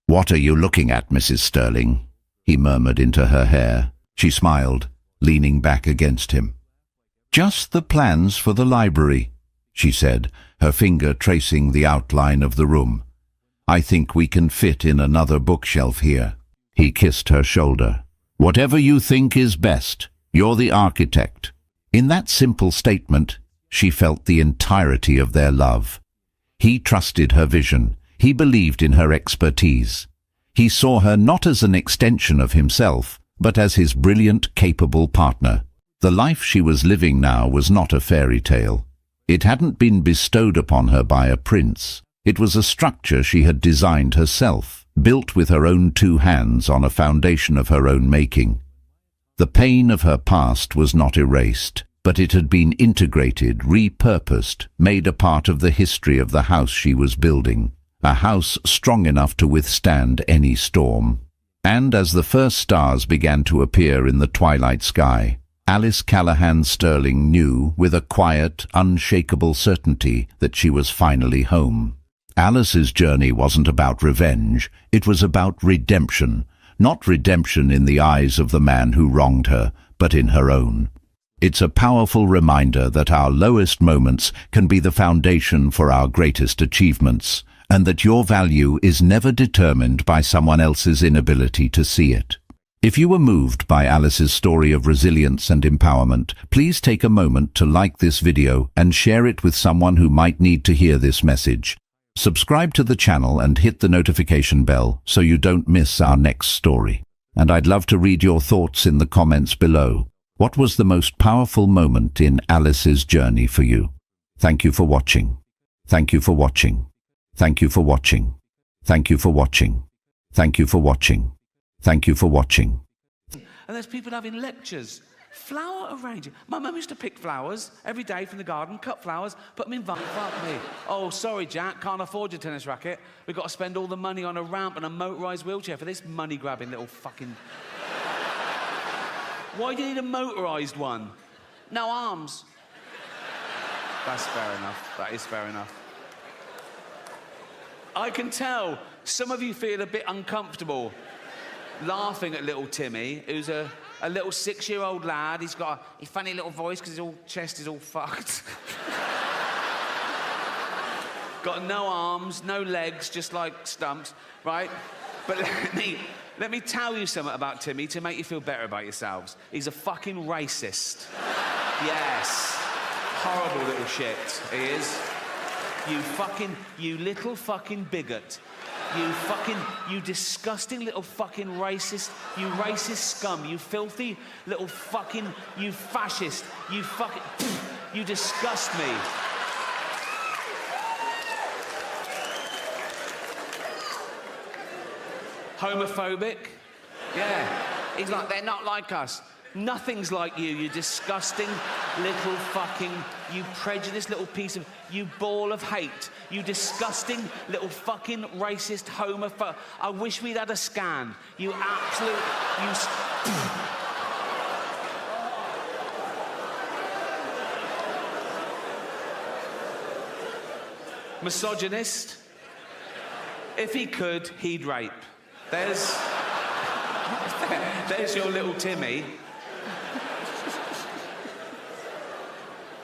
"What are you looking at, Mrs. Sterling?" he murmured into her hair. She smiled, leaning back against him. "Just the plans for the library," she said, her finger tracing the outline of the room. "I think we can fit in another bookshelf here." He kissed her shoulder. "Whatever you think is best. You're the architect." In that simple statement, she felt the entirety of their love. He trusted her vision. He believed in her expertise. He saw her not as an extension of himself, but as his brilliant, capable partner. The life she was living now was not a fairy tale. It hadn't been bestowed upon her by a prince. It was a structure she had designed herself, built with her own two hands on a foundation of her own making. The pain of her past was not erased, but it had been integrated, repurposed, made a part of the history of the house she was building, a house strong enough to withstand any storm. And as the first stars began to appear in the twilight sky, Alice Callahan Sterling knew with a quiet, unshakable certainty that she was finally home. Alice's journey wasn't about revenge, it was about redemption, not redemption in the eyes of the man who wronged her, but in her own. It's a powerful reminder that our lowest moments can be the foundation for our greatest achievements, and that your value is never determined by someone else's inability to see it. If you were moved by Alice's story of resilience and empowerment, please take a moment to like this video and share it with someone who might need to hear this message. Subscribe to the channel and hit the notification bell so you don't miss our next story. And I'd love to read your thoughts in the comments below. What was the most powerful moment in Alice's journey for you? Thank you for watching. Thank you for watching. Thank you for watching. Thank you for watching. Thank you for watching. Thank you for watching. And there's people having lectures. Flower arranging. My mum used to pick flowers every day from the garden, cut flowers, put them in vase. Fuck me. Oh, sorry, Jack, can't afford your tennis racket. We've got to spend all the money on a ramp and a motorised wheelchair for this money-grabbing little fucking... Why do you need a motorised one? No arms. That's fair enough. That is fair enough. I can tell some of you feel a bit uncomfortable laughing at little Timmy, who's a little 6-year-old lad. He's got a funny little voice because his chest is all fucked. Got no arms, no legs, just like stumps, right? But let me tell you something about Timmy to make you feel better about yourselves. He's a fucking racist. Yes. Horrible little shit, he is. You little fucking bigot. You disgusting little fucking racist, you racist scum, you filthy little fucking, you fascist, you fucking, you disgust me. Homophobic? Yeah. He's like, they're not like us. Nothing's like you disgusting little fucking, you prejudiced little piece of, you ball of hate, you disgusting little fucking racist homophobe. I wish we'd had a scan. You absolute, misogynist. If he could, he'd rape. There's your little Timmy.